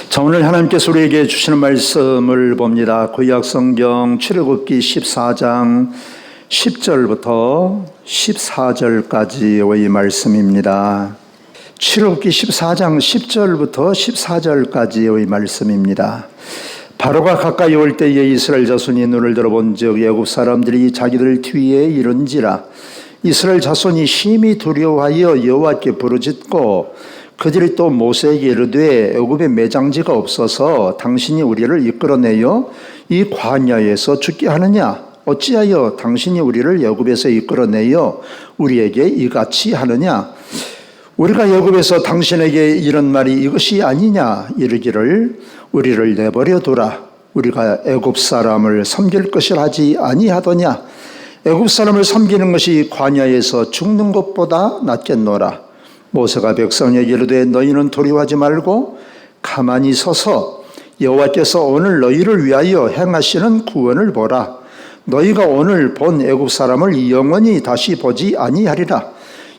자, 오늘 하나님께서 우리에게 주시는 말씀을 봅니다. 구약성경 출애굽기 14장 10절부터 14절까지의 말씀입니다. 출애굽기 14장 10절부터 14절까지의 말씀입니다. 바로가 가까이 올 때에 이스라엘 자손이 눈을 들어본즉 애굽 사람들이 자기들 뒤에 이른지라. 이스라엘 자손이 심히 두려워하여 여호와께 부르짖고 그들이 또 모세에게 이르되 애굽에 매장지가 없어서 당신이 우리를 이끌어내어 이 광야에서 죽게 하느냐? 어찌하여 당신이 우리를 애굽에서 이끌어내어 우리에게 이같이 하느냐? 우리가 애굽에서 당신에게 이런 말이 이것이 아니냐? 이르기를 우리를 내버려 두라. 우리가 애굽 사람을 섬길 것이라 하지 아니하더냐? 애굽 사람을 섬기는 것이 광야에서 죽는 것보다 낫겠노라. 모세가 백성에게 이르되 너희는 두려워하지 말고 가만히 서서 여호와께서 오늘 너희를 위하여 행하시는 구원을 보라. 너희가 오늘 본 애굽 사람을 영원히 다시 보지 아니하리라.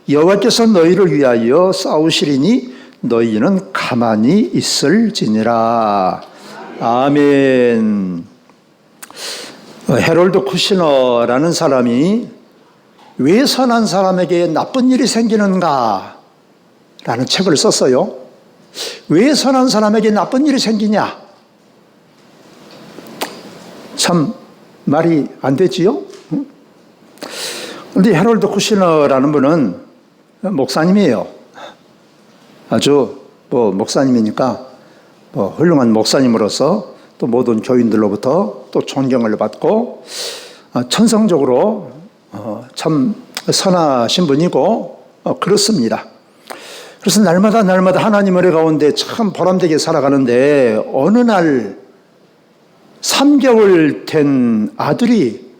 여호와께서 너희를 위하여 싸우시리니 너희는 가만히 있을지니라. 아멘. 헤롤드 쿠시너라는 사람이 왜 선한 사람에게 나쁜 일이 생기는가? 라는 책을 썼어요. 왜 선한 사람에게 나쁜 일이 생기냐? 참 말이 안 되지요? 그런데 헤롤드 쿠시너라는 분은 목사님이에요. 아주 목사님이니까 훌륭한 목사님으로서 또 모든 교인들로부터 또 존경을 받고 천성적으로 참 선하신 분이고 그렇습니다. 그래서 날마다 하나님 은혜 가운데 참 보람되게 살아가는데 어느 날 3개월 된 아들이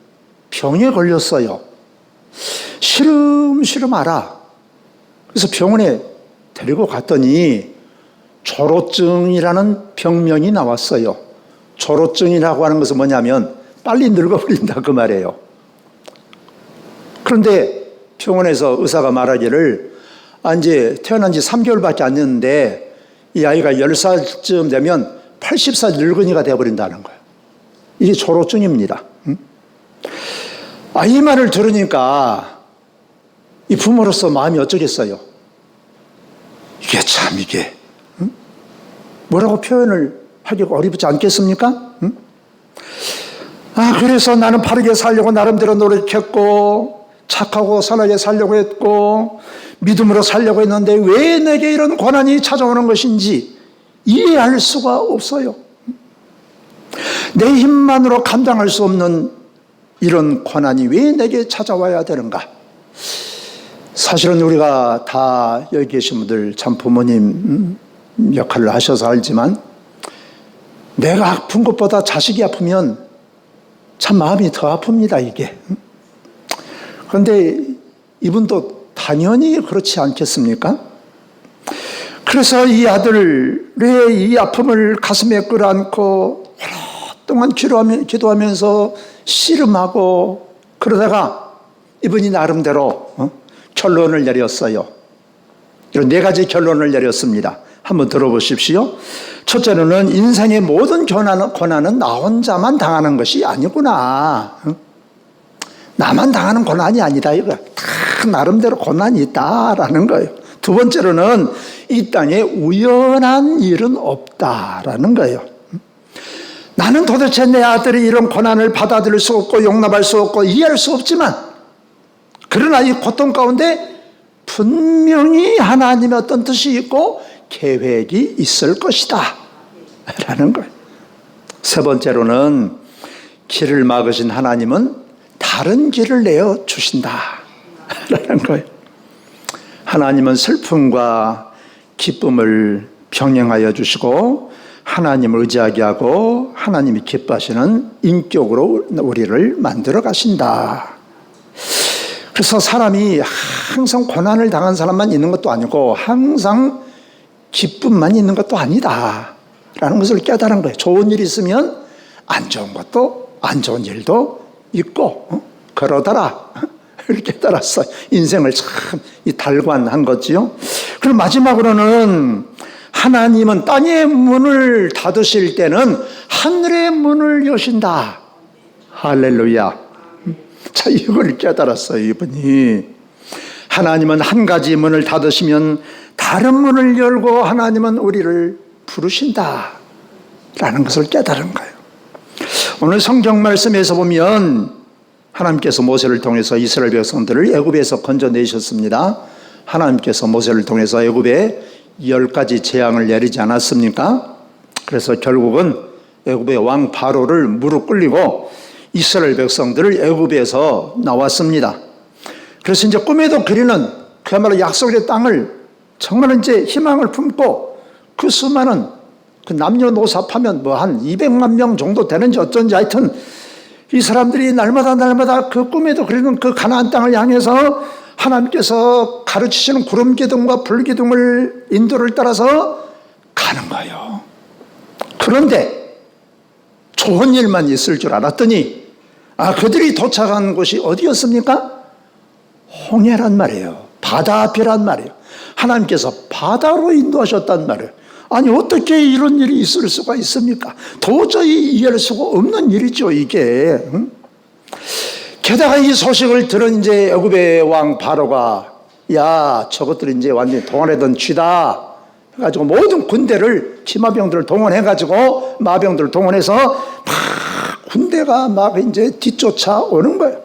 병에 걸렸어요. 시름시름 앓아. 그래서 병원에 데리고 갔더니 조로증이라는 병명이 나왔어요. 조로증이라고 하는 것은 뭐냐면 빨리 늙어버린다 그 말이에요. 그런데 병원에서 의사가 말하기를 이제 태어난 지 3개월밖에 안 됐는데 이 아이가 10살쯤 되면 80살 늙은이가 되어버린다는 거예요. 이게 조로증입니다. 이 말을 들으니까 이 부모로서 마음이 어쩌겠어요. 이게 뭐라고 표현을 하기가 어렵지 않겠습니까? 그래서 나는 바르게 살려고 나름대로 노력했고 착하고 선하게 살려고 했고 믿음으로 살려고 했는데 왜 내게 이런 고난이 찾아오는 것인지 이해할 수가 없어요. 내 힘만으로 감당할 수 없는 이런 고난이 왜 내게 찾아와야 되는가? 사실은 우리가 다 여기 계신 분들 참 부모님 역할을 하셔서 알지만 내가 아픈 것보다 자식이 아프면 참 마음이 더 아픕니다, 이게. 그런데 이분도 당연히 그렇지 않겠습니까? 그래서 이 아들의 이 아픔을 가슴에 끌어안고 오랫동안 기도하면서 씨름하고 그러다가 이분이 나름대로 결론을 내렸어요. 이런 4가지 결론을 내렸습니다. 한번 들어보십시오. 첫째로는 인생의 모든 고난은 나 혼자만 당하는 것이 아니구나. 나만 당하는 고난이 아니다. 이거 다 나름대로 고난이 있다라는 거예요. 두 번째로는 이 땅에 우연한 일은 없다라는 거예요. 나는 도대체 내 아들이 이런 고난을 받아들일 수 없고 용납할 수 없고 이해할 수 없지만 그러나 이 고통 가운데 분명히 하나님의 어떤 뜻이 있고 계획이 있을 것이다 라는 거예요. 세 번째로는 길을 막으신 하나님은 다른 길을 내어 주신다 라는 거예요. 하나님은 슬픔과 기쁨을 병행하여 주시고 하나님을 의지하게 하고 하나님이 기뻐하시는 인격으로 우리를 만들어 가신다. 그래서 사람이 항상 고난을 당한 사람만 있는 것도 아니고 항상 기쁨만 있는 것도 아니다 라는 것을 깨달은 거예요. 좋은 일이 있으면 안 좋은 것도 안 좋은 일도 있고 그러더라 이렇게 깨달았어요. 인생을 참 달관한 거지요. 그럼 마지막으로는 하나님은 땅의 문을 닫으실 때는 하늘의 문을 여신다. 할렐루야. 자, 이걸 깨달았어요, 이분이. 하나님은 한 가지 문을 닫으시면 다른 문을 열고 하나님은 우리를 부르신다 라는 것을 깨달은 거예요. 오늘 성경 말씀에서 보면 하나님께서 모세를 통해서 이스라엘 백성들을 애굽에서 건져내셨습니다. 하나님께서 모세를 통해서 애굽에 10가지 재앙을 내리지 않았습니까? 그래서 결국은 애굽의 왕 바로를 무릎 꿇리고 이스라엘 백성들을 애굽에서 나왔습니다. 그래서 이제 꿈에도 그리는 그야말로 약속의 땅을 정말 이제 희망을 품고 그 수많은 그 남녀노사파면 뭐 한 200만 명 정도 되는지 어쩐지 하여튼 이 사람들이 날마다 그 꿈에도 그리는 그 가나안 땅을 향해서 하나님께서 가르치시는 구름 기둥과 불 기둥을 인도를 따라서 가는 거예요. 그런데 좋은 일만 있을 줄 알았더니 그들이 도착한 곳이 어디였습니까? 홍해란 말이에요. 바다 앞이란 말이에요. 하나님께서 바다로 인도하셨단 말이에요. 아니 어떻게 이런 일이 있을 수가 있습니까? 도저히 이해할 수가 없는 일이죠, 이게. 게다가 이 소식을 들은 이제 애굽의 왕 바로가 야, 저것들이 이제 완전히 동원하던 쥐다 해가지고 모든 군대를 기마병들을 동원해가지고 마병들을 동원해서 막 군대가 막 이제 뒤쫓아 오는 거예요.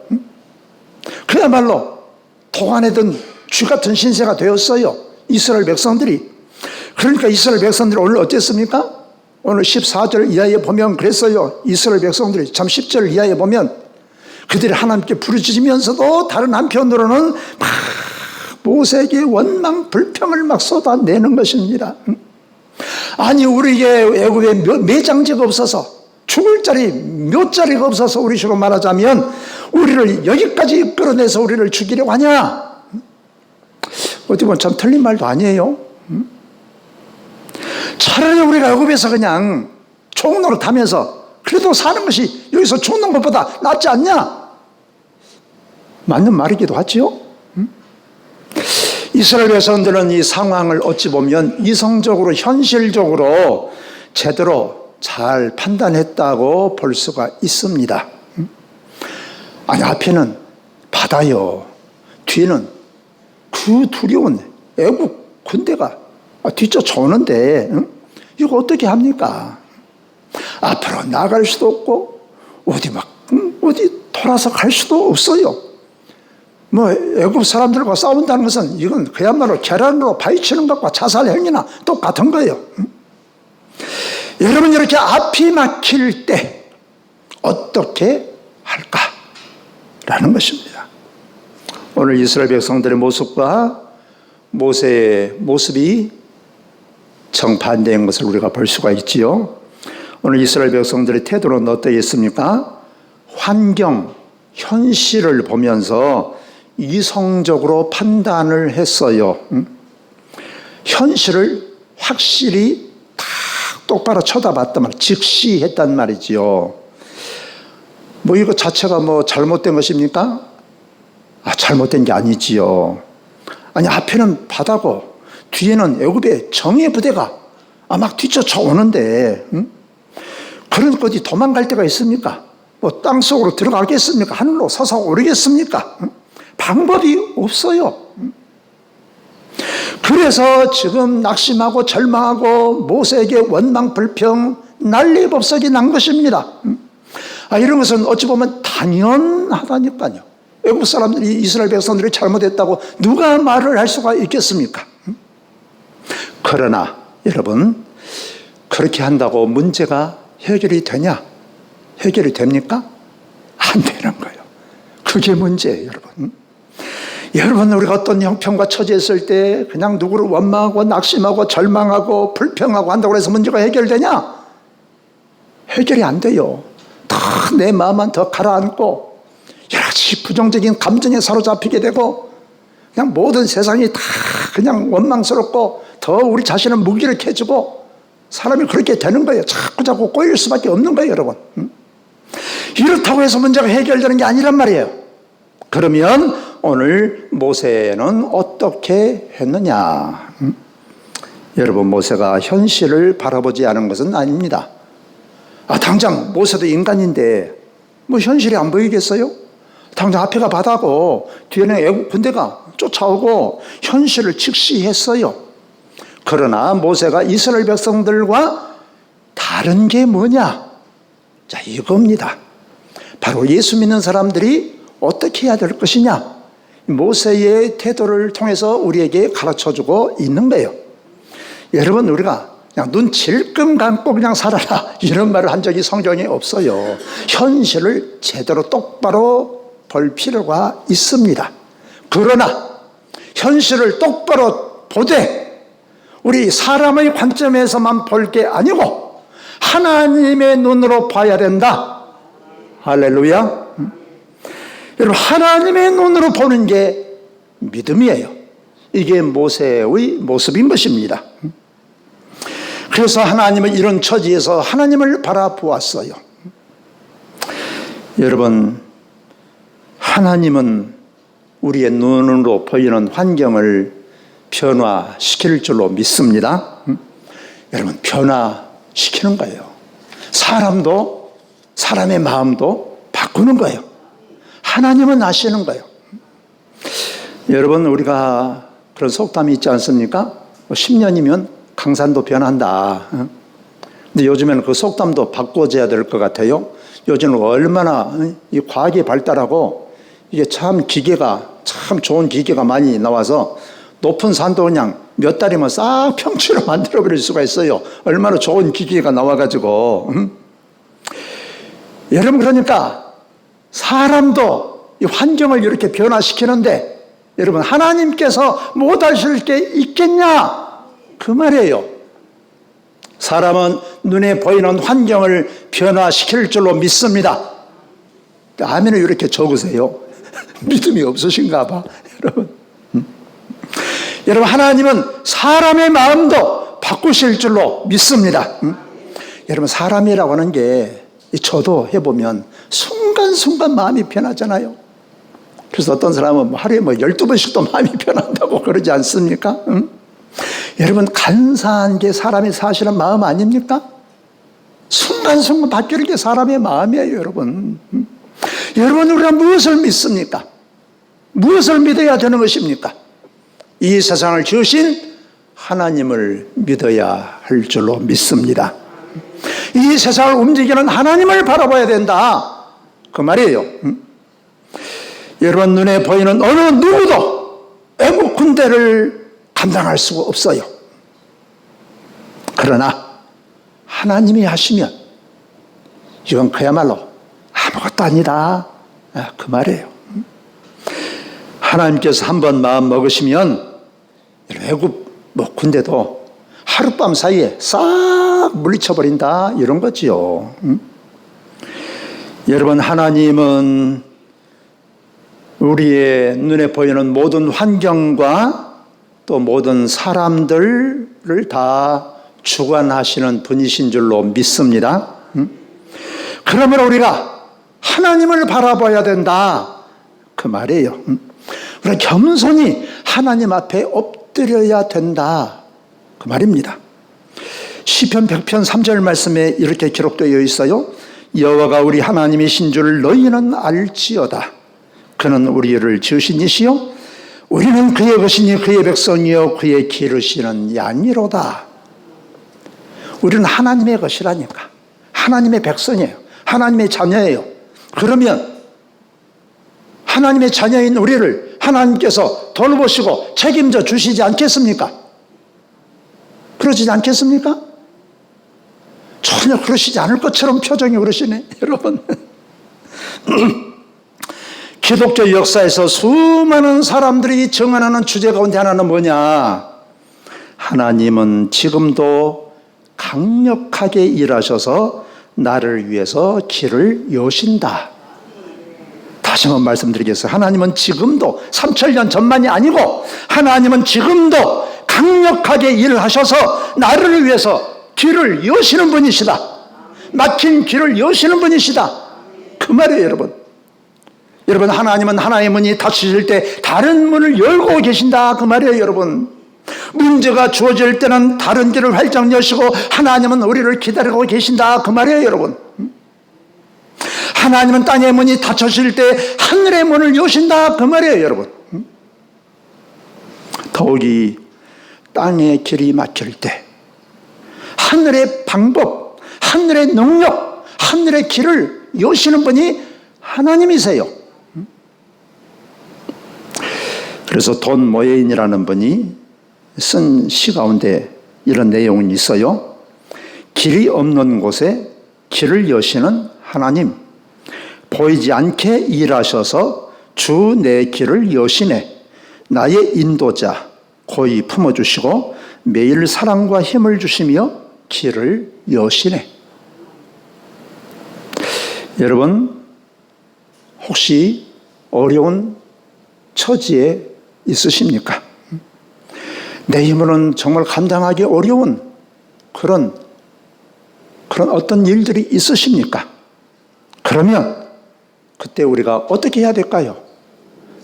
그야말로 동원하던 쥐 같은 신세가 되었어요, 이스라엘 백성들이. 그러니까 이스라엘 백성들이 오늘 어땠습니까? 오늘 14절 이하에 보면 그랬어요. 이스라엘 백성들이 참 10절 이하에 보면 그들이 하나님께 부르짖으면서도 다른 한편으로는 막 모세에게 원망 불평을 막 쏟아내는 것입니다. 아니 우리에게 애굽에 매장지가 없어서 죽을 자리 몇 자리가 없어서 우리 식으로 말하자면 우리를 여기까지 끌어내서 우리를 죽이려고 하냐? 어디 보면 참 틀린 말도 아니에요. 차라리 우리가 애굽에서 그냥 총노릇 하면서 그래도 사는 것이 여기서 죽는 것보다 낫지 않냐? 맞는 말이기도 하지요. 이스라엘 백성들은 이 상황을 어찌 보면 이성적으로 현실적으로 제대로 잘 판단했다고 볼 수가 있습니다. 아니 앞에는 바다요, 뒤에는 그 두려운 애국 군대가 뒤쫓아오는데 이거 어떻게 합니까? 앞으로 나갈 수도 없고 어디 돌아서 갈 수도 없어요. 뭐 애국 사람들과 싸운다는 것은 이건 그야말로 계란으로 파헤치는 것과 자살 행위나 똑같은 거예요. 여러분 이렇게 앞이 막힐 때 어떻게 할까라는 것입니다. 오늘 이스라엘 백성들의 모습과 모세의 모습이 정반대인 것을 우리가 볼 수가 있지요. 오늘 이스라엘 백성들의 태도는 어떠했습니까? 환경, 현실을 보면서 이성적으로 판단을 했어요. 현실을 확실히 딱 똑바로 쳐다봤단 말이에요. 직시했단 말이지요. 뭐 이거 자체가 뭐 잘못된 것입니까? 잘못된 게 아니지요. 아니 앞에는 바다고 뒤에는 애굽의 정예 부대가 막 뒤쫓아 오는데 그런 어디 도망갈 데가 있습니까? 뭐 땅속으로 들어가겠습니까? 하늘로 솟아오르겠습니까? 방법이 없어요. 그래서 지금 낙심하고 절망하고 모세에게 원망 불평 난리법석이 난 것입니다. 이런 것은 어찌 보면 당연하다니까요. 애국 사람들이 이스라엘 백성들이 잘못했다고 누가 말을 할 수가 있겠습니까? 그러나 여러분 그렇게 한다고 문제가 해결이 되냐? 해결이 됩니까? 안 되는 거예요. 그게 문제예요, 여러분. 여러분 우리가 어떤 형편과 처지에 있을 때 그냥 누구를 원망하고 낙심하고 절망하고 불평하고 한다고 해서 문제가 해결되냐? 해결이 안 돼요. 더 내 마음만 더 가라앉고 여러 가지 부정적인 감정에 사로잡히게 되고 그냥 모든 세상이 다 그냥 원망스럽고 더 우리 자신은 무기력해지고 사람이 그렇게 되는 거예요. 자꾸 꼬일 수밖에 없는 거예요, 여러분. 이렇다고 해서 문제가 해결되는 게 아니란 말이에요. 그러면 오늘 모세는 어떻게 했느냐? 여러분, 모세가 현실을 바라보지 않은 것은 아닙니다. 당장 모세도 인간인데 뭐 현실이 안 보이겠어요? 당장 앞에가 바다고 뒤에는 애국 군대가 쫓아오고 현실을 직시했어요. 그러나 모세가 이스라엘 백성들과 다른 게 뭐냐? 자, 이겁니다. 바로 예수 믿는 사람들이 어떻게 해야 될 것이냐? 모세의 태도를 통해서 우리에게 가르쳐주고 있는 거예요. 여러분, 우리가 그냥 눈 질끔 감고 그냥 살아라 이런 말을 한 적이 성경에 없어요. 현실을 제대로 똑바로 볼 필요가 있습니다. 그러나 현실을 똑바로 보되 우리 사람의 관점에서만 볼 게 아니고 하나님의 눈으로 봐야 된다. 할렐루야. 여러분, 하나님의 눈으로 보는 게 믿음이에요. 이게 모세의 모습인 것입니다. 그래서 하나님은 이런 처지에서 하나님을 바라보았어요. 여러분, 하나님은 우리의 눈으로 보이는 환경을 변화시킬 줄로 믿습니다. 여러분, 변화시키는 거예요. 사람도, 사람의 마음도 바꾸는 거예요. 하나님은 아시는 거예요. 여러분, 우리가 그런 속담이 있지 않습니까? 10년이면 강산도 변한다. 근데 요즘에는 그 속담도 바꿔줘야 될 것 같아요. 요즘은 얼마나 이 과학이 발달하고 이게 참 기계가, 참 좋은 기계가 많이 나와서 높은 산도 그냥 몇 달이면 싹 평지로 만들어버릴 수가 있어요. 얼마나 좋은 기계가 나와가지고. 여러분, 그러니까 사람도 이 환경을 이렇게 변화시키는데 여러분, 하나님께서 못하실 게 있겠냐? 그 말이에요. 사람은 눈에 보이는 환경을 변화시킬 줄로 믿습니다. 아멘을 이렇게 적으세요. 믿음이 없으신가 봐. 여러분, 하나님은 사람의 마음도 바꾸실 줄로 믿습니다. 여러분, 사람이라고 하는 게 저도 해보면 순간순간 마음이 변하잖아요. 그래서 어떤 사람은 하루에 12번씩도 마음이 변한다고 그러지 않습니까? 여러분, 간사한 게 사람이 사시는 마음 아닙니까? 순간순간 바뀌는 게 사람의 마음이에요, 여러분. 여러분, 우리가 무엇을 믿습니까? 무엇을 믿어야 되는 것입니까? 이 세상을 지으신 하나님을 믿어야 할 줄로 믿습니다. 이 세상을 움직이는 하나님을 바라봐야 된다. 그 말이에요. 여러분, 눈에 보이는 어느 누구도 애국 군대를 감당할 수가 없어요. 그러나 하나님이 하시면 이건 그야말로 아무것도 아니다. 그 말이에요. 하나님께서 한번 마음 먹으시면 애국 군대도 하룻밤 사이에 싹 물리쳐버린다, 이런 거지요. 여러분, 하나님은 우리의 눈에 보이는 모든 환경과 또 모든 사람들을 다 주관하시는 분이신 줄로 믿습니다. 그러면 우리가 하나님을 바라봐야 된다, 그 말이에요. 우리가 겸손히 하나님 앞에 엎드려야 된다, 그 말입니다. 시편 100편 3절 말씀에 이렇게 기록되어 있어요. 여호와가 우리 하나님이신 줄 너희는 알지어다. 그는 우리를 지으신 이시요 우리는 그의 것이니 그의 백성이요 그의 기르시는 양이로다. 우리는 하나님의 것이라니까. 하나님의 백성이에요. 하나님의 자녀예요. 그러면 하나님의 자녀인 우리를 하나님께서 돌보시고 책임져 주시지 않겠습니까? 그러지 않겠습니까? 전혀 그러시지 않을 것처럼 표정이 그러시네, 여러분. 기독교 역사에서 수많은 사람들이 증언하는 주제 가운데 하나는 뭐냐? 하나님은 지금도 강력하게 일하셔서 나를 위해서 길을 여신다. 다시 한번 말씀드리겠습니다. 하나님은 지금도 3000년 전만이 아니고 하나님은 지금도 강력하게 일을 하셔서 나를 위해서 길을 여시는 분이시다. 막힌 길을 여시는 분이시다. 그 말이에요, 여러분. 여러분, 하나님은 하나의 문이 닫히실 때 다른 문을 열고 계신다, 그 말이에요, 여러분. 문제가 주어질 때는 다른 길을 활짝 여시고 하나님은 우리를 기다리고 계신다 그 말이에요, 여러분. 하나님은 땅의 문이 닫혀질 때 하늘의 문을 여신다 그 말이에요, 여러분. 더욱이 땅의 길이 막힐 때 하늘의 방법, 하늘의 능력, 하늘의 길을 여시는 분이 하나님이세요. 그래서 돈 모예인이라는 분이 쓴 시 가운데 이런 내용이 있어요. 길이 없는 곳에 길을 여시는 하나님, 보이지 않게 일하셔서 주 내 길을 여시네. 나의 인도자 고이 품어주시고 매일 사랑과 힘을 주시며 길을 여시네. 여러분, 혹시 어려운 처지에 있으십니까? 내 힘으로는 정말 감당하기 어려운 그런 어떤 일들이 있으십니까? 그러면 그때 우리가 어떻게 해야 될까요?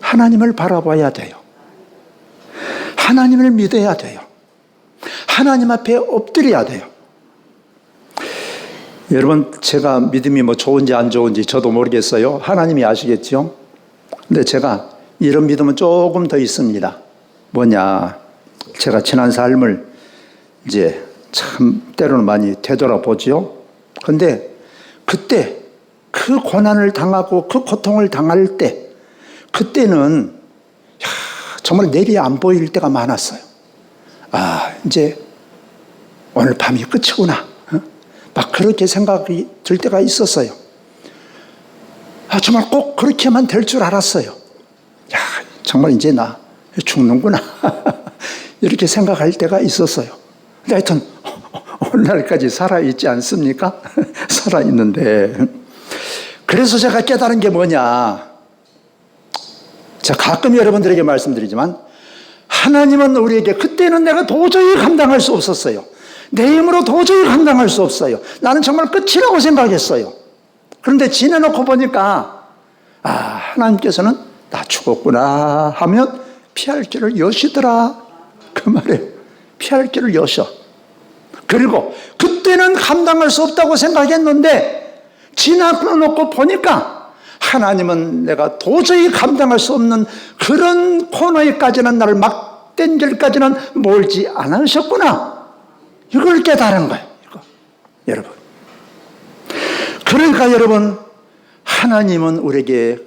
하나님을 바라봐야 돼요. 하나님을 믿어야 돼요. 하나님 앞에 엎드려야 돼요. 여러분, 제가 믿음이 좋은지 안 좋은지 저도 모르겠어요. 하나님이 아시겠죠? 근데 제가 이런 믿음은 조금 더 있습니다. 뭐냐, 제가 지난 삶을 이제 참 때로는 많이 되돌아보죠. 근데 그때 그 고난을 당하고 그 고통을 당할 때, 그때는 정말 내일이 안 보일 때가 많았어요. 이제 오늘 밤이 끝이구나. 막 그렇게 생각이 들 때가 있었어요. 정말 꼭 그렇게만 될 줄 알았어요. 정말 이제 나 죽는구나. 이렇게 생각할 때가 있었어요. 근데 하여튼 오늘날까지 살아있지 않습니까? 살아있는데. 그래서 제가 깨달은 게 뭐냐. 제가 가끔 여러분들에게 말씀드리지만 하나님은 우리에게 그때는 내가 도저히 감당할 수 없었어요. 내 힘으로 도저히 감당할 수 없어요. 나는 정말 끝이라고 생각했어요. 그런데 지내놓고 보니까 하나님께서는 나 죽었구나 하면 피할 길을 여시더라. 그 말이에요. 피할 길을 여셔. 그리고 그때는 감당할 수 없다고 생각했는데 지나놓고 보니까 하나님은 내가 도저히 감당할 수 없는 그런 코너에까지는 나를 막된 길까지는 몰지 않으셨구나. 이걸 깨달은 거예요. 여러분. 그러니까 여러분, 하나님은 우리에게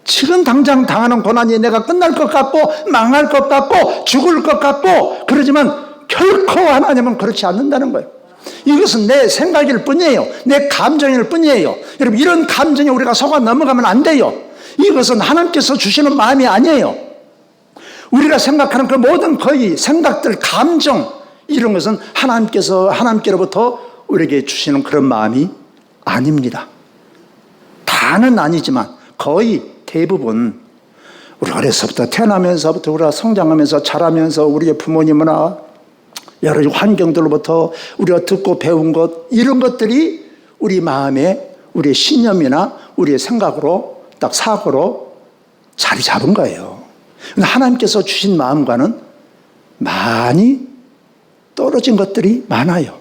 지금 당장 당하는 고난이 내가 끝날 것 같고 망할 것 같고 죽을 것 같고 그러지만 결코 하나님은 그렇지 않는다는 거예요. 이것은 내 생각일 뿐이에요. 내 감정일 뿐이에요. 여러분, 이런 감정에 우리가 속아 넘어가면 안 돼요. 이것은 하나님께서 주시는 마음이 아니에요. 우리가 생각하는 그 모든 거의 생각들, 감정 이런 것은 하나님께로부터 우리에게 주시는 그런 마음이 아닙니다. 다는 아니지만 거의 대부분 우리 어려서부터 태어나면서부터 우리가 성장하면서 자라면서 우리의 부모님이나 여러 환경들로부터 우리가 듣고 배운 것 이런 것들이 우리 마음에 우리의 신념이나 우리의 생각으로 딱 사고로 자리 잡은 거예요. 하나님께서 주신 마음과는 많이 떨어진 것들이 많아요.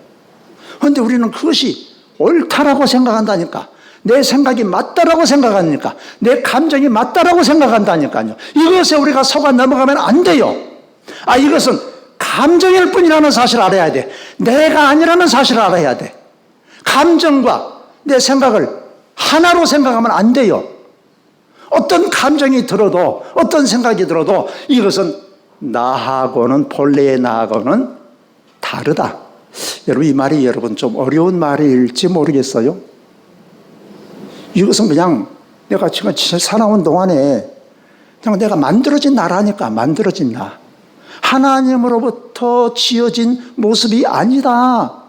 그런데 우리는 그것이 옳다라고 생각한다니까. 내 생각이 맞다라고 생각하니까. 내 감정이 맞다라고 생각한다니까요. 이것에 우리가 속아 넘어가면 안 돼요. 이것은 감정일 뿐이라는 사실을 알아야 돼. 내가 아니라는 사실을 알아야 돼. 감정과 내 생각을 하나로 생각하면 안 돼요. 어떤 감정이 들어도 어떤 생각이 들어도 이것은 나하고는 본래의 나하고는 다르다. 여러분, 이 말이 여러분 좀 어려운 말일지 모르겠어요. 이것은 그냥 내가 지금 살아온 동안에 그냥 내가 만들어진 나라니까. 만들어진 나. 하나님으로부터 지어진 모습이 아니다.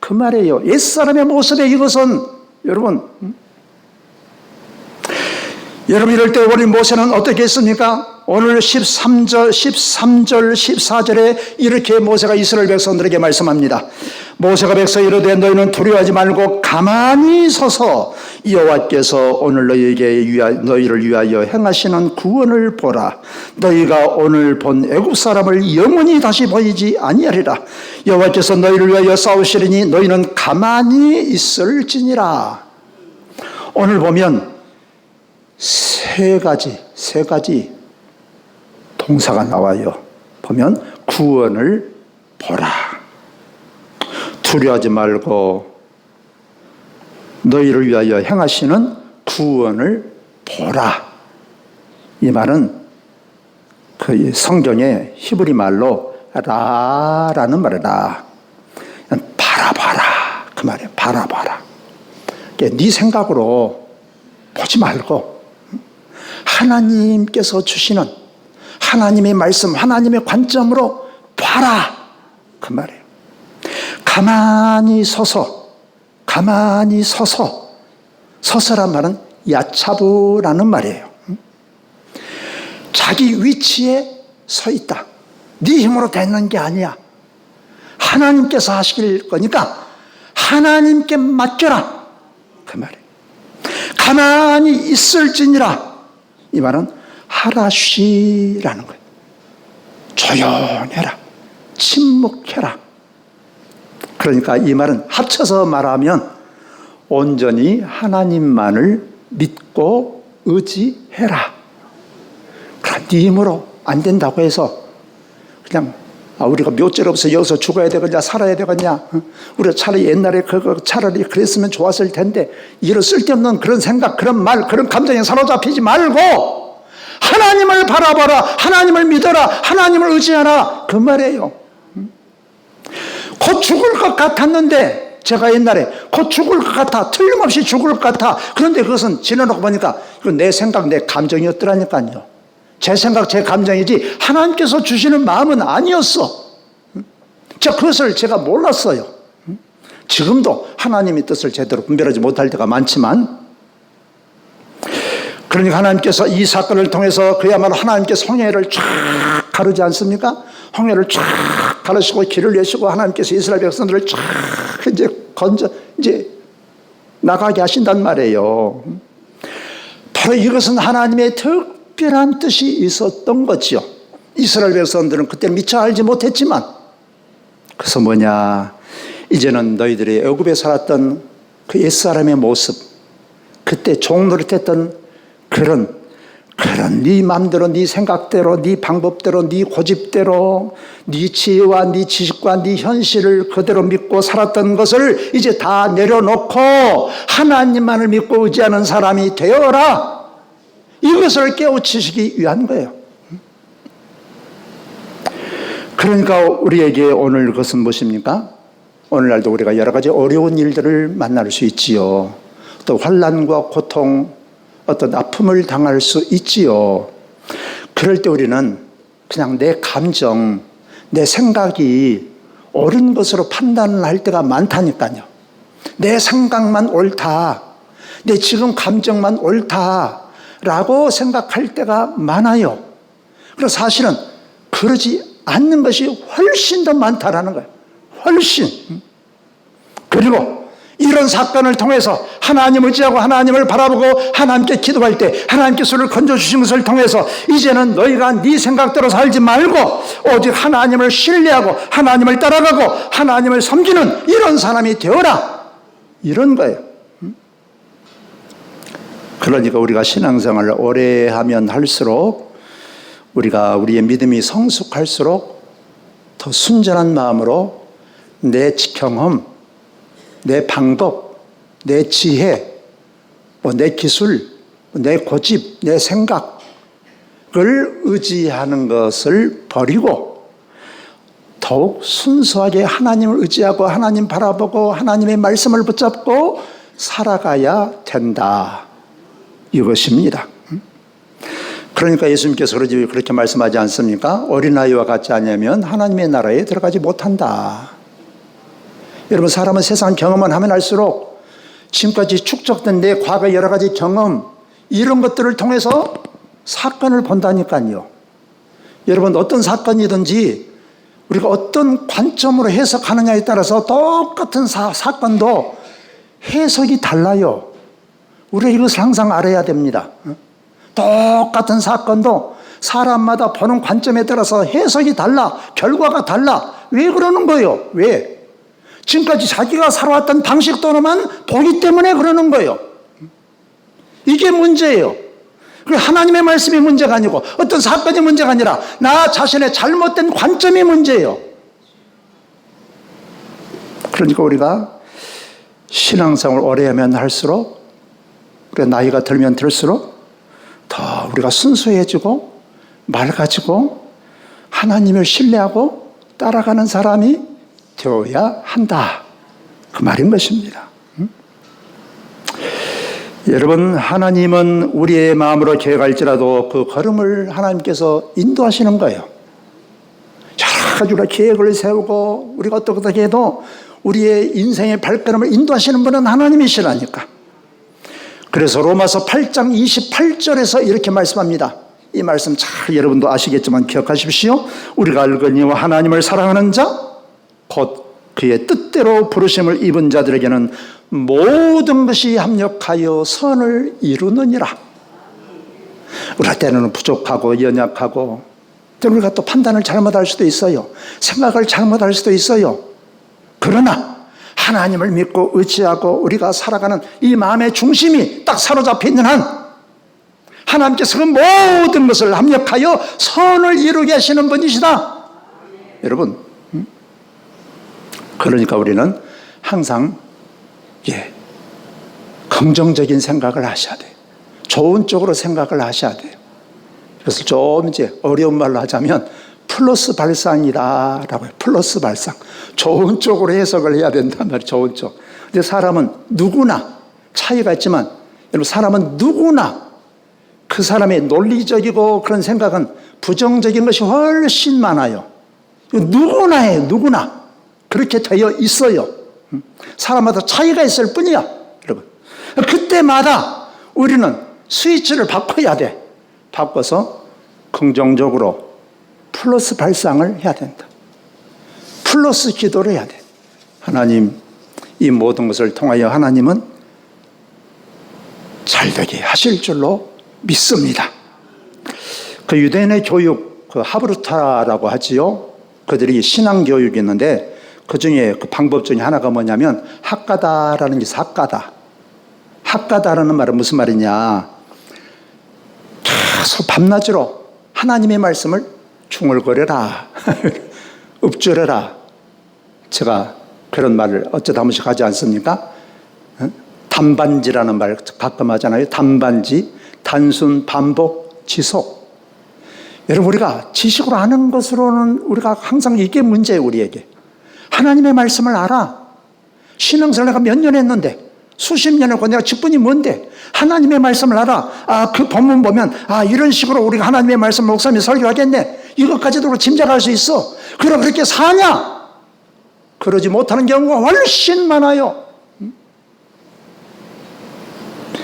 그 말이에요. 옛사람의 모습에 이것은 여러분 이럴 때 우리 모세는 어떻게 했습니까? 오늘 13절, 14절에 이렇게 모세가 이스라엘 백성들에게 말씀합니다. 모세가 백성에 이르되 너희는 두려워하지 말고 가만히 서서 여호와께서 오늘 너희를 위하여 행하시는 구원을 보라. 너희가 오늘 본 애굽 사람을 영원히 다시 보이지 아니하리라. 여호와께서 너희를 위하여 싸우시리니 너희는 가만히 있을지니라. 오늘 보면 세 가지 동사가 나와요. 보면 구원을 보라. 두려워하지 말고 너희를 위하여 행하시는 구원을 보라. 이 말은 그 성경의 히브리 말로 라라는 말이다. 바라봐라 그 말이에요. 바라봐라. 네 생각으로 보지 말고 하나님께서 주시는 하나님의 말씀, 하나님의 관점으로 봐라 그 말이에요. 가만히 서서란 말은 야차부라는 말이에요. 자기 위치에 서 있다. 네 힘으로 되는 게 아니야. 하나님께서 하실 거니까 하나님께 맡겨라 그 말이에요. 가만히 있을지니라. 이 말은 하라쉬라는 거예요. 조용해라. 침묵해라. 그러니까 이 말은 합쳐서 말하면 온전히 하나님만을 믿고 의지해라. 그러나 네 힘으로 안 된다고 해서 그냥 우리가 묘죄 없어 여기서 죽어야 되겠냐 살아야 되겠냐, 우리가 차라리 옛날에 차라리 그랬으면 좋았을 텐데, 이런 쓸데없는 그런 생각, 그런 말, 그런 감정에 사로잡히지 말고 하나님을 바라봐라, 하나님을 믿어라, 하나님을 의지하라 그 말이에요. 곧 죽을 것 같았는데, 제가 옛날에 곧 죽을 것 같아, 틀림없이 죽을 것 같아. 그런데 그것은 지나놓고 보니까 내 생각, 내 감정이었더라니까요. 제 생각, 제 감정이지 하나님께서 주시는 마음은 아니었어. 그것을 제가 몰랐어요. 지금도 하나님의 뜻을 제대로 분별하지 못할 때가 많지만, 그러니까 하나님께서 이 사건을 통해서 그야말로 하나님께서 홍해를 쫙 가르지 않습니까? 홍해를 쫙 가르시고 길을 내시고 하나님께서 이스라엘 백성들을 쫙 이제 나가게 하신단 말이에요. 바로 이것은 하나님의 특별한 뜻이 있었던 거지요. 이스라엘 백성들은 그때 미처 알지 못했지만, 그래서 뭐냐, 이제는 너희들이 애굽에 살았던 그 옛사람의 모습, 그때 종노릇했던 그런 네 마음대로, 네 생각대로, 네 방법대로, 네 고집대로, 네 지혜와 네 지식과 네 현실을 그대로 믿고 살았던 것을 이제 다 내려놓고 하나님만을 믿고 의지하는 사람이 되어라. 이것을 깨우치시기 위한 거예요. 그러니까 우리에게 오늘 그것은 무엇입니까? 오늘날도 우리가 여러 가지 어려운 일들을 만날 수 있지요. 또 환난과 고통, 어떤 아픔을 당할 수 있지요. 그럴 때 우리는 그냥 내 감정, 내 생각이 옳은 것으로 판단을 할 때가 많다니까요. 내 생각만 옳다, 내 지금 감정만 옳다라고 생각할 때가 많아요. 그래서 사실은 그러지 않는 것이 훨씬 더 많다라는 거예요. 훨씬. 그리고 이런 사건을 통해서 하나님을 의지하고 하나님을 바라보고 하나님께 기도할 때 하나님께서 우리를 건져주신 것을 통해서 이제는 너희가 네 생각대로 살지 말고 오직 하나님을 신뢰하고 하나님을 따라가고 하나님을 섬기는 이런 사람이 되어라, 이런 거예요. 그러니까 우리가 신앙생활을 오래 하면 할수록 우리의 믿음이 성숙할수록 더 순전한 마음으로 내 경험, 내 방법, 내 지혜, 내 기술, 내 고집, 내 생각을 의지하는 것을 버리고 더욱 순수하게 하나님을 의지하고 하나님 바라보고 하나님의 말씀을 붙잡고 살아가야 된다, 이것입니다. 그러니까 예수님께서 그렇게 말씀하지 않습니까? 어린아이와 같지 않으면 하나님의 나라에 들어가지 못한다. 여러분, 사람은 세상 경험을 하면 할수록 지금까지 축적된 내 과거 여러 가지 경험, 이런 것들을 통해서 사건을 본다니까요. 여러분, 어떤 사건이든지 우리가 어떤 관점으로 해석하느냐에 따라서 똑같은 사건도 해석이 달라요. 우리가 이것을 항상 알아야 됩니다. 똑같은 사건도 사람마다 보는 관점에 따라서 해석이 달라, 결과가 달라. 왜 그러는 거예요? 왜? 지금까지 자기가 살아왔던 방식대로만 보기 때문에 그러는 거예요. 이게 문제예요. 하나님의 말씀이 문제가 아니고 어떤 사건이 문제가 아니라 나 자신의 잘못된 관점이 문제예요. 그러니까 우리가 신앙생활을 오래 하면 할수록, 우리가 나이가 들면 들수록 더 우리가 순수해지고 맑아지고 하나님을 신뢰하고 따라가는 사람이 되어야 한다, 그 말인 것입니다. 여러분, 하나님은 우리의 마음으로 계획할지라도 그 걸음을 하나님께서 인도하시는 거예요. 여러 가지로 계획을 세우고 우리가 어떻게 해도 우리의 인생의 발걸음을 인도하시는 분은 하나님이시라니까. 그래서 로마서 8장 28절에서 이렇게 말씀합니다. 이 말씀 잘 여러분도 아시겠지만 기억하십시오. 우리가 알거니와 하나님을 사랑하는 자 곧 그의 뜻대로 부르심을 입은 자들에게는 모든 것이 합력하여 선을 이루느니라. 우리가 때로는 부족하고 연약하고 때로는 우리가 또 판단을 잘못할 수도 있어요. 생각을 잘못할 수도 있어요. 그러나 하나님을 믿고 의지하고 우리가 살아가는 이 마음의 중심이 딱 사로잡혀 있는 한 하나님께서 그 모든 것을 합력하여 선을 이루게 하시는 분이시다. 여러분, 그러니까 우리는 항상 긍정적인 생각을 하셔야 돼요. 좋은 쪽으로 생각을 하셔야 돼요. 그래서 좀 이제 어려운 말로 하자면 플러스 발상이다라고 해요. 플러스 발상. 좋은 쪽으로 해석을 해야 된단 말이에요. 좋은 쪽. 근데 사람은 누구나 차이가 있지만, 여러분, 사람은 누구나 그 사람의 논리적이고 그런 생각은 부정적인 것이 훨씬 많아요. 누구나 해요. 누구나. 그렇게 되어 있어요. 사람마다 차이가 있을 뿐이야, 여러분. 그때마다 우리는 스위치를 바꿔야 돼. 바꿔서 긍정적으로 플러스 발상을 해야 된다. 플러스 기도를 해야 돼. 하나님, 이 모든 것을 통하여 하나님은 잘되게 하실 줄로 믿습니다. 그 유대인의 교육, 그 하브루타라고 하지요. 그들이 신앙교육이 있는데 그 중에 그 방법 중에 하나가 뭐냐면 학가다라는 게 있어요. 학가다. 학가다라는 말은 무슨 말이냐. 계속 밤낮으로 하나님의 말씀을 중얼거려라. 읊조려라. 제가 그런 말을 어쩌다 한 번씩 하지 않습니까? 단반지라는 말 가끔 하잖아요. 단반지, 단순, 반복, 지속. 여러분, 우리가 지식으로 아는 것으로는 우리가 항상 이게 문제예요, 우리에게. 하나님의 말씀을 알아. 신앙생활 내가 몇 년 했는데, 수십 년을 했고 내가 직분이 뭔데? 하나님의 말씀을 알아. 아, 그 본문 보면, 아, 이런 식으로 우리가 하나님의 말씀 목사님이 설교하겠네. 이것까지도 짐작할 수 있어. 그럼 그렇게 사냐? 그러지 못하는 경우가 훨씬 많아요.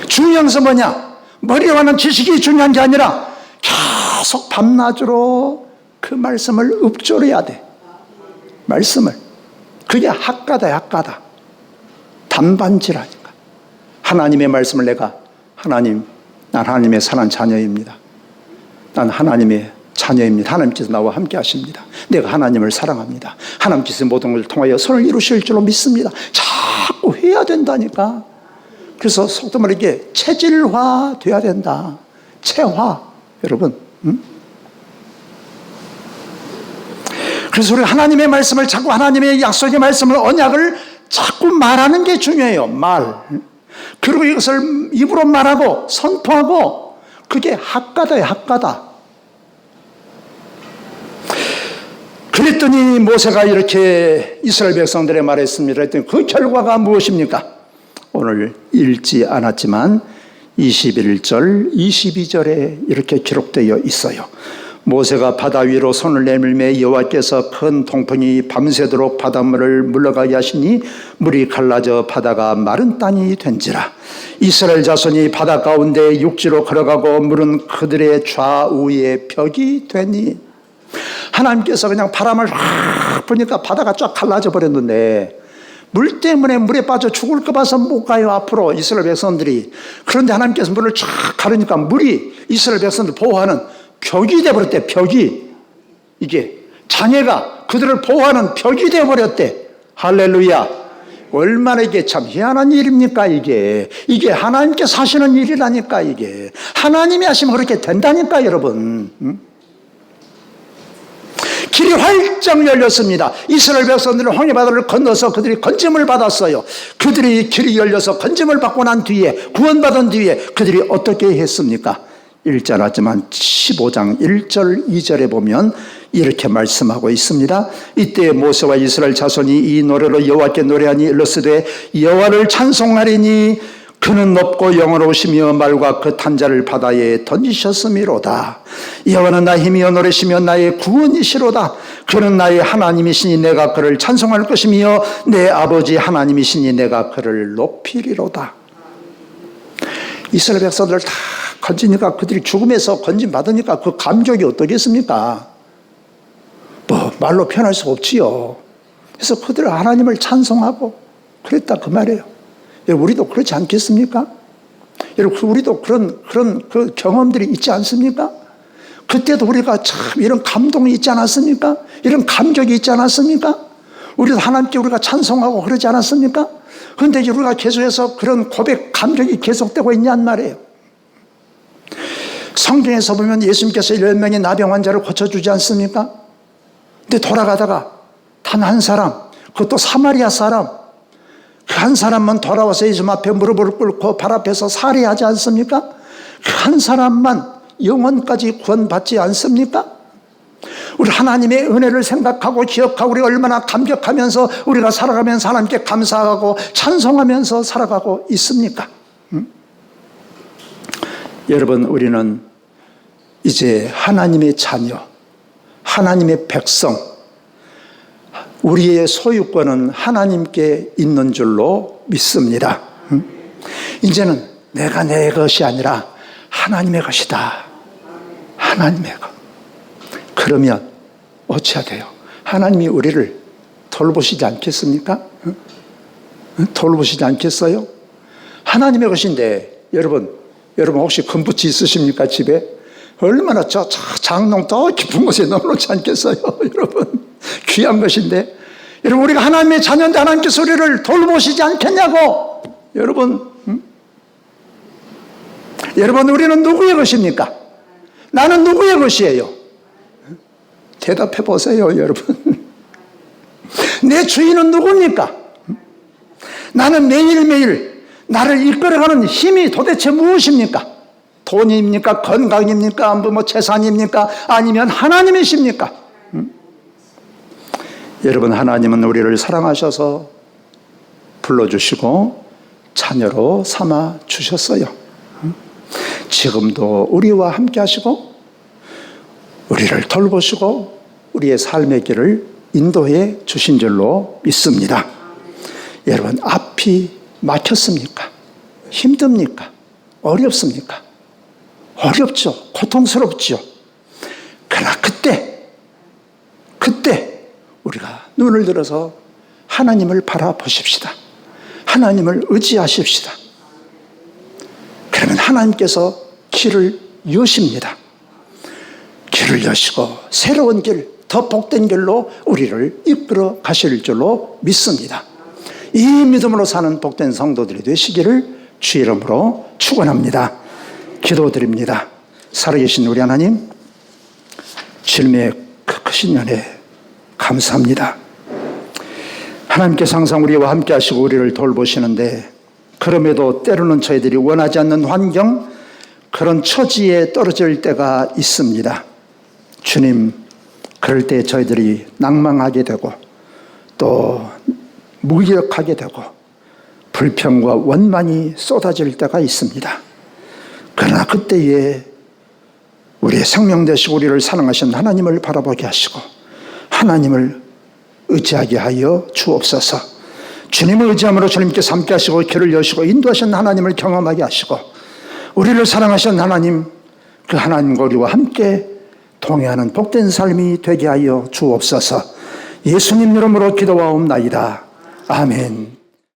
중요한 것은 뭐냐? 머리에 와는 지식이 중요한 게 아니라 계속 밤낮으로 그 말씀을 읊조려야 돼. 말씀을. 그게 학가다야, 학가다. 단반지라니까. 하나님의 말씀을 내가, 하나님, 난 하나님의 사랑하는 자녀입니다. 난 하나님의 자녀입니다. 하나님께서 나와 함께 하십니다. 내가 하나님을 사랑합니다. 하나님께서 모든 것을 통하여 선을 이루실 줄로 믿습니다. 자꾸 해야 된다니까. 그래서 속도 말하게 체질화 돼야 된다. 체화. 여러분. 그래서 우리가 하나님의 말씀을 자꾸, 하나님의 약속의 말씀을, 언약을 자꾸 말하는 게 중요해요. 말. 그리고 이것을 입으로 말하고 선포하고, 그게 학가다예요. 학가다. 그랬더니 모세가 이렇게 이스라엘 백성들에 말했습니다. 그랬더니 그 결과가 무엇입니까? 오늘 읽지 않았지만 21절, 22절에 이렇게 기록되어 있어요. 모세가 바다 위로 손을 내밀매 여호와께서 큰 동풍이 밤새도록 바닷물을 물러가게 하시니 물이 갈라져 바다가 마른 땅이 된지라. 이스라엘 자손이 바다 가운데 육지로 걸어가고 물은 그들의 좌우에 벽이 되니. 하나님께서 그냥 바람을 확 부니까 바다가 쫙 갈라져 버렸는데 물 때문에 물에 빠져 죽을까 봐서 못 가요, 앞으로 이스라엘 백성들이. 그런데 하나님께서 물을 쫙 가르니까 물이 이스라엘 백성들 보호하는 벽이 되어버렸대, 벽이. 이게 장애가 그들을 보호하는 벽이 되어버렸대. 할렐루야. 얼마나 이게 참 희한한 일입니까, 이게. 이게 하나님께서 하시는 일이라니까, 이게. 하나님이 하시면 그렇게 된다니까, 여러분. 길이 활짝 열렸습니다. 이스라엘 백성들은 홍해바다를 건너서 그들이 건짐을 받았어요. 그들이 길이 열려서 건짐을 받고 난 뒤에, 구원받은 뒤에 그들이 어떻게 했습니까? 1절 하지만 15장 1절 2절에 보면 이렇게 말씀하고 있습니다. 이때 모세와 이스라엘 자손이 이 노래로 여호와께 노래하니 일러스되 여호와를 찬송하리니 그는 높고 영원하시며 말과 그 탄자를 바다에 던지셨음이로다. 여호와는 나의 힘이여 노래시며 나의 구원이시로다. 그는 나의 하나님이시니 내가 그를 찬송할 것이며 내 아버지 하나님이시니 내가 그를 높이리로다. 이스라엘 백성들 다 건지니까, 그들이 죽음에서 건짐 받으니까 그 감격이 어떠겠습니까? 뭐 말로 표현할 수가 없지요. 그래서 그들은 하나님을 찬송하고 그랬다, 그 말이에요. 우리도 그렇지 않겠습니까? 여러분, 우리도 그런 그 경험들이 있지 않습니까? 그때도 우리가 참 이런 감동이 있지 않았습니까? 이런 감격이 있지 않았습니까? 우리도 하나님께 우리가 찬송하고 그러지 않았습니까? 그런데 이제 우리가 계속해서 그런 고백, 감격이 계속되고 있냔 말이에요. 성경에서 보면 예수님께서 10명의 나병 환자를 고쳐주지 않습니까? 근데 돌아가다가 단 한 사람, 그것도 사마리아 사람, 그 한 사람만 돌아와서 예수님 앞에 무릎을 꿇고 발 앞에서 살해하지 않습니까? 그 한 사람만 영혼까지 구원받지 않습니까? 우리 하나님의 은혜를 생각하고 기억하고 우리가 얼마나 감격하면서 우리가 살아가면서 하나님께 감사하고 찬송하면서 살아가고 있습니까? 여러분, 우리는 이제 하나님의 자녀, 하나님의 백성, 우리의 소유권은 하나님께 있는 줄로 믿습니다. 이제는 내가 내 것이 아니라 하나님의 것이다. 하나님의 것. 그러면 어찌해야 돼요? 하나님이 우리를 돌보시지 않겠습니까? 돌보시지 않겠어요? 하나님의 것인데, 여러분 혹시 금붙이 있으십니까, 집에? 얼마나 저 장롱 더 깊은 곳에 넣어놓지 않겠어요? 여러분, 귀한 것인데. 여러분, 우리가 하나님의 자녀인데 하나님께서 우리를 돌보시지 않겠냐고. 여러분, 여러분, 우리는 누구의 것입니까? 나는 누구의 것이에요? 대답해 보세요, 여러분. 내 주인은 누굽니까? 나는 매일매일 나를 이끌어가는 힘이 도대체 무엇입니까? 돈입니까? 건강입니까? 뭐 재산입니까? 아니면 하나님이십니까? 여러분, 하나님은 우리를 사랑하셔서 불러주시고 자녀로 삼아 주셨어요. 지금도 우리와 함께 하시고 우리를 돌보시고 우리의 삶의 길을 인도해 주신 줄로 믿습니다. 여러분, 앞이 막혔습니까? 힘듭니까? 어렵습니까? 어렵죠. 고통스럽죠. 그러나 그때 우리가 눈을 들어서 하나님을 바라보십시다. 하나님을 의지하십시다. 그러면 하나님께서 길을 여십니다. 길을 여시고 새로운 길, 더 복된 길로 우리를 이끌어 가실 줄로 믿습니다. 이 믿음으로 사는 복된 성도들이 되시기를 주 이름으로 축원합니다. 기도드립니다. 살아계신 우리 하나님, 주님의 그 크신 은혜 감사합니다. 하나님께서 항상 우리와 함께 하시고 우리를 돌보시는데, 그럼에도 때로는 저희들이 원하지 않는 환경, 그런 처지에 떨어질 때가 있습니다. 주님, 그럴 때 저희들이 낭망하게 되고 또 무기력하게 되고 불평과 원망이 쏟아질 때가 있습니다. 그러나 그때에 우리의 생명 되시고 우리를 사랑하신 하나님을 바라보게 하시고 하나님을 의지하게 하여 주옵소서. 주님을 의지함으로 주님께서 함께 하시고 길을 여시고 인도하신 하나님을 경험하게 하시고 우리를 사랑하신 하나님, 그 하나님과 우리와 함께 동행하는 복된 삶이 되게 하여 주옵소서. 예수님 이름으로 기도하옵나이다. 아멘.